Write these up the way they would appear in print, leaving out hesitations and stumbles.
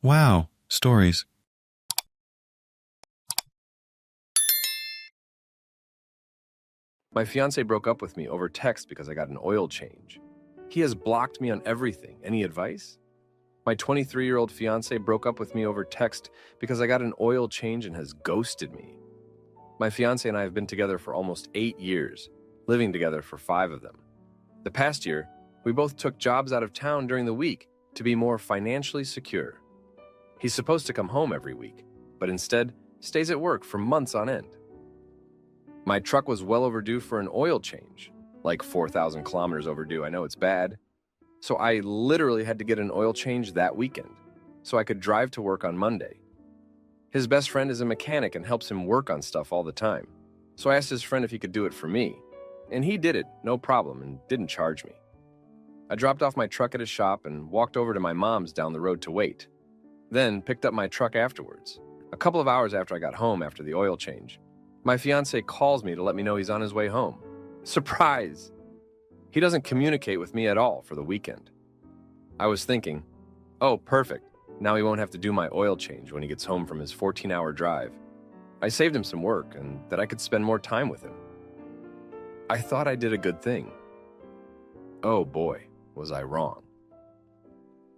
Wow, stories. My fiance broke up with me over text because I got an oil change. He has blocked me on everything. Any advice? My 23-year-old fiance broke up with me over text because I got an oil change and has ghosted me. My fiance and I have been together for almost 8 years, living together for 5 of them. The past year, we both took jobs out of town during the week to be more financially secure. He's supposed to come home every week, but instead stays at work for months on end. My truck was well overdue for an oil change, like 4,000 kilometers overdue. I know it's bad. So I literally had to get an oil change that weekend so I could drive to work on Monday. His best friend is a mechanic and helps him work on stuff all the time. So I asked his friend if he could do it for me, and he did it, no problem, and didn't charge me. I dropped off my truck at his shop and walked over to my mom's down the road to wait. Then picked up my truck afterwards. A couple of hours after I got home after the oil change, my fiance calls me to let me know he's on his way home. Surprise! He doesn't communicate with me at all for the weekend. I was thinking, oh, perfect. Now he won't have to do my oil change when he gets home from his 14-hour drive. I saved him some work and that I could spend more time with him. I thought I did a good thing. Oh boy, was I wrong.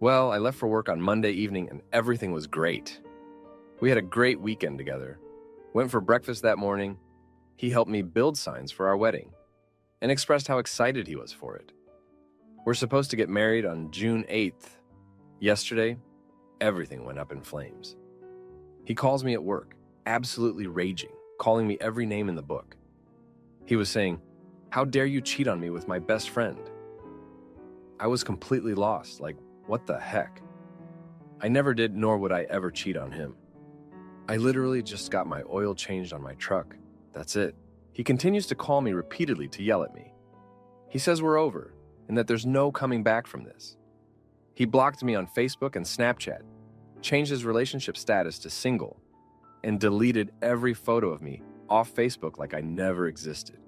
Well, I left for work on Monday evening and everything was great. We had a great weekend together. Went for breakfast that morning. He helped me build signs for our wedding and expressed how excited he was for it. We're supposed to get married on June 8th. Yesterday, everything went up in flames. He calls me at work, absolutely raging, calling me every name in the book. He was saying, "How dare you cheat on me with my best friend?" I was completely lost, like, what the heck? I never did, nor would I ever cheat on him. I literally just got my oil changed on my truck. That's it. He continues to call me repeatedly to yell at me. He says we're over and that there's no coming back from this. He blocked me on Facebook and Snapchat, changed his relationship status to single, and deleted every photo of me off Facebook like I never existed.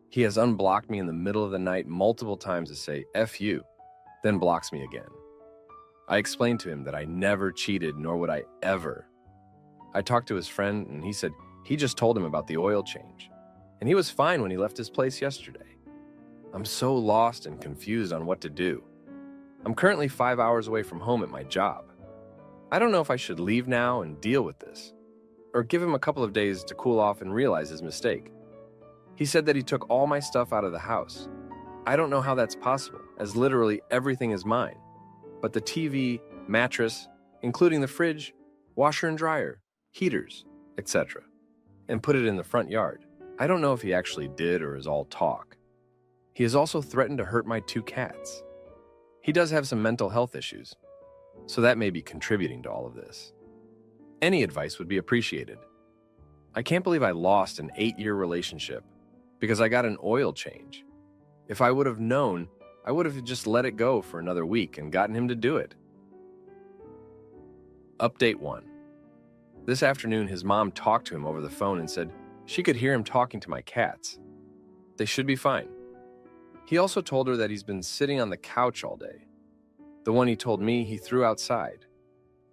He has unblocked me in the middle of the night multiple times to say F you, then blocks me again. I explained to him that I never cheated, nor would I ever. I talked to his friend and he said he just told him about the oil change, and he was fine when he left his place yesterday. I'm so lost and confused on what to do. I'm currently 5 hours away from home at my job. I don't know if I should leave now and deal with this, or give him a couple of days to cool off and realize his mistake. He said that he took all my stuff out of the house. I don't know how that's possible, as literally everything is mine. But the TV, mattress, including the fridge, washer and dryer, heaters, etc., and put it in the front yard. I don't know if he actually did or is all talk. He has also threatened to hurt my 2 cats. He does have some mental health issues, so that may be contributing to all of this. Any advice would be appreciated. I can't believe I lost an 8-year relationship because I got an oil change. If I would have known, I would have just let it go for another week and gotten him to do it. Update 1. This afternoon, his mom talked to him over the phone and said she could hear him talking to my cats. They should be fine. He also told her that he's been sitting on the couch all day. The one he told me he threw outside.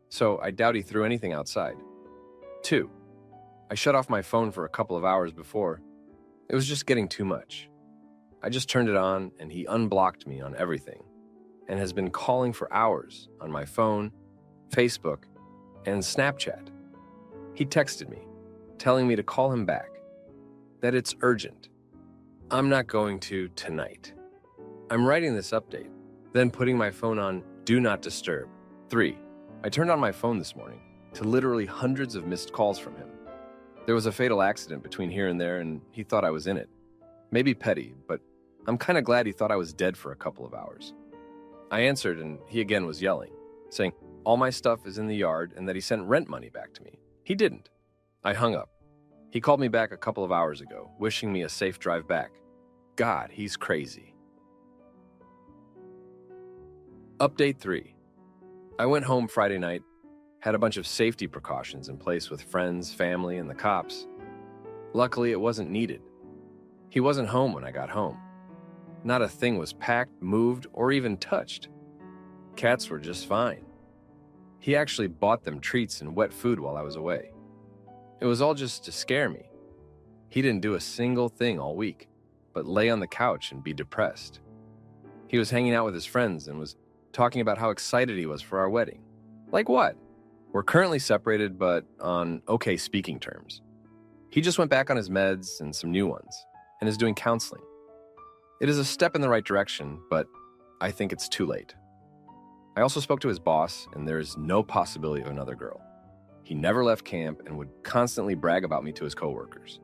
So I doubt he threw anything outside. 2. I shut off my phone for a couple of hours before. It was just getting too much. I just turned it on and he unblocked me on everything and has been calling for hours on my phone, Facebook, and Snapchat. He texted me, telling me to call him back, that it's urgent. I'm not going to tonight. I'm writing this update, then putting my phone on Do Not Disturb. 3. I turned on my phone this morning to literally hundreds of missed calls from him. There was a fatal accident between here and there, and he thought I was in it. Maybe petty, but I'm kind of glad he thought I was dead for a couple of hours. I answered, and he again was yelling, saying all my stuff is in the yard and that he sent rent money back to me. He didn't. I hung up. He called me back a couple of hours ago, wishing me a safe drive back. God, he's crazy. Update 3. I went home Friday night, had a bunch of safety precautions in place with friends, family, and the cops. Luckily, it wasn't needed. He wasn't home when I got home. Not a thing was packed, moved, or even touched. Cats were just fine. He actually bought them treats and wet food while I was away. It was all just to scare me. He didn't do a single thing all week, but lay on the couch and be depressed. He was hanging out with his friends and was talking about how excited he was for our wedding. Like what? We're currently separated, but on okay speaking terms. He just went back on his meds and some new ones, and is doing counseling. It is a step in the right direction, but I think it's too late. I also spoke to his boss, and there is no possibility of another girl. He never left camp and would constantly brag about me to his coworkers.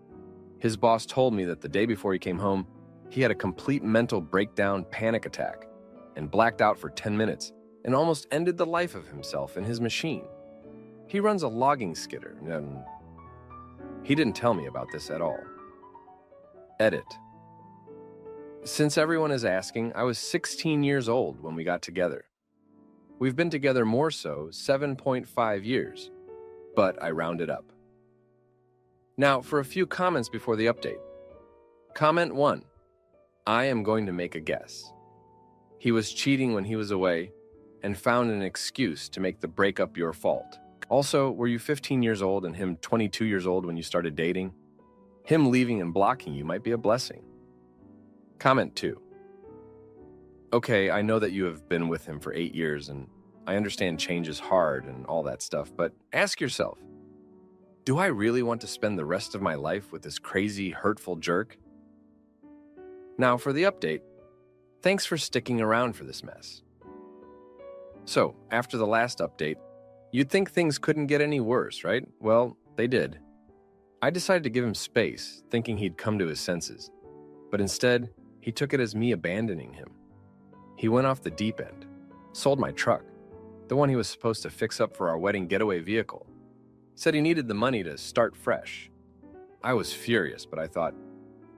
His boss told me that the day before he came home, he had a complete mental breakdown panic attack and blacked out for 10 minutes and almost ended the life of himself in his machine. He runs a logging skidder, and he didn't tell me about this at all. Edit. Since everyone is asking, I was 16 years old when we got together. We've been together more so 7.5 years, but I rounded up. Now, for a few comments before the update. Comment 1. I am going to make a guess. He was cheating when he was away and found an excuse to make the breakup your fault. Also, were you 15 years old and him 22 years old when you started dating? Him leaving and blocking you might be a blessing. Comment 2. Okay, I know that you have been with him for 8 years, and I understand change is hard and all that stuff, but ask yourself, do I really want to spend the rest of my life with this crazy, hurtful jerk? Now for the update. Thanks for sticking around for this mess. So, after the last update, you'd think things couldn't get any worse, right? Well, they did. I decided to give him space, thinking he'd come to his senses, but instead, he took it as me abandoning him. He went off the deep end, sold my truck, the one he was supposed to fix up for our wedding getaway vehicle. Said he needed the money to start fresh. I was furious, but I thought,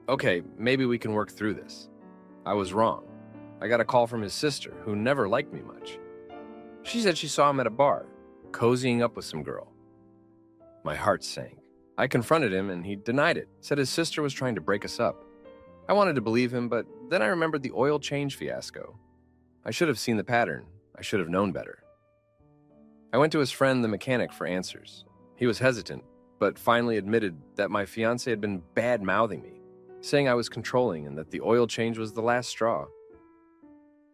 okay, maybe we can work through this. I was wrong. I got a call from his sister, who never liked me much. She said she saw him at a bar, cozying up with some girl. My heart sank. I confronted him and he denied it, said his sister was trying to break us up. I wanted to believe him, but then I remembered the oil change fiasco. I should have seen the pattern. I should have known better. I went to his friend, the mechanic, for answers. He was hesitant, but finally admitted that my fiancé had been bad-mouthing me, saying I was controlling and that the oil change was the last straw.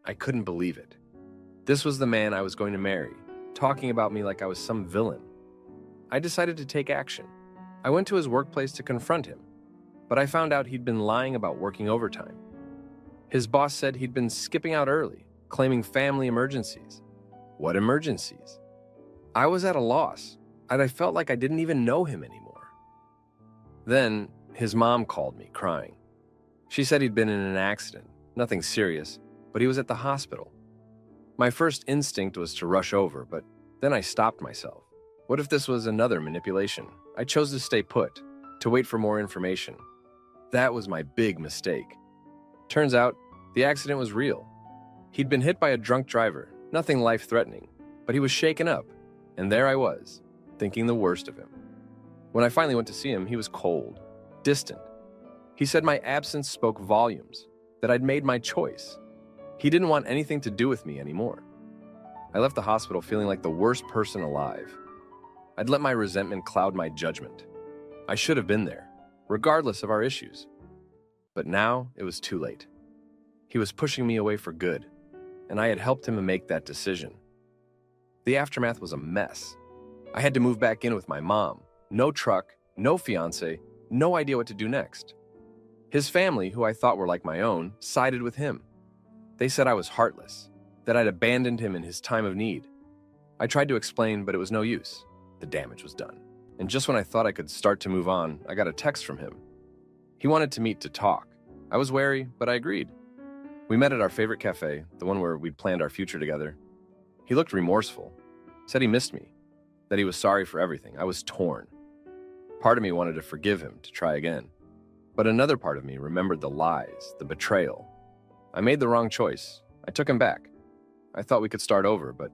I couldn't believe it. This was the man I was going to marry, talking about me like I was some villain. I decided to take action. I went to his workplace to confront him, but I found out he'd been lying about working overtime. His boss said he'd been skipping out early, claiming family emergencies. What emergencies? I was at a loss, and I felt like I didn't even know him anymore. Then, his mom called me, crying. She said he'd been in an accident, nothing serious, but he was at the hospital. My first instinct was to rush over, but then I stopped myself. What if this was another manipulation? I chose to stay put, to wait for more information. That was my big mistake. Turns out, the accident was real. He'd been hit by a drunk driver, nothing life-threatening, but he was shaken up, and there I was, thinking the worst of him. When I finally went to see him, he was cold, distant. He said my absence spoke volumes, that I'd made my choice. He didn't want anything to do with me anymore. I left the hospital feeling like the worst person alive. I'd let my resentment cloud my judgment. I should have been there, regardless of our issues. But now it was too late. He was pushing me away for good, and I had helped him make that decision. The aftermath was a mess. I had to move back in with my mom. No truck, no fiancé, no idea what to do next. His family, who I thought were like my own, sided with him. They said I was heartless, that I'd abandoned him in his time of need. I tried to explain, but it was no use. The damage was done. And just when I thought I could start to move on, I got a text from him. He wanted to meet to talk. I was wary, but I agreed. We met at our favorite cafe, the one where we'd planned our future together. He looked remorseful, said he missed me, that he was sorry for everything. I was torn. Part of me wanted to forgive him, to try again. But another part of me remembered the lies, the betrayal. I made the wrong choice. I took him back. I thought we could start over, but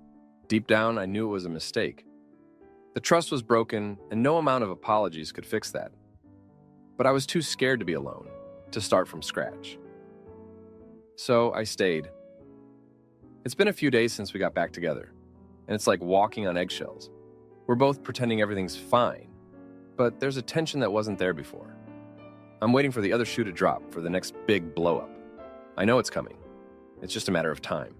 deep down, I knew it was a mistake. The trust was broken, and no amount of apologies could fix that. But I was too scared to be alone, to start from scratch. So I stayed. It's been a few days since we got back together. and it's like walking on eggshells. We're both pretending everything's fine, but there's a tension that wasn't there before. I'm waiting for the other shoe to drop for the next big blow-up. I know it's coming. It's just a matter of time.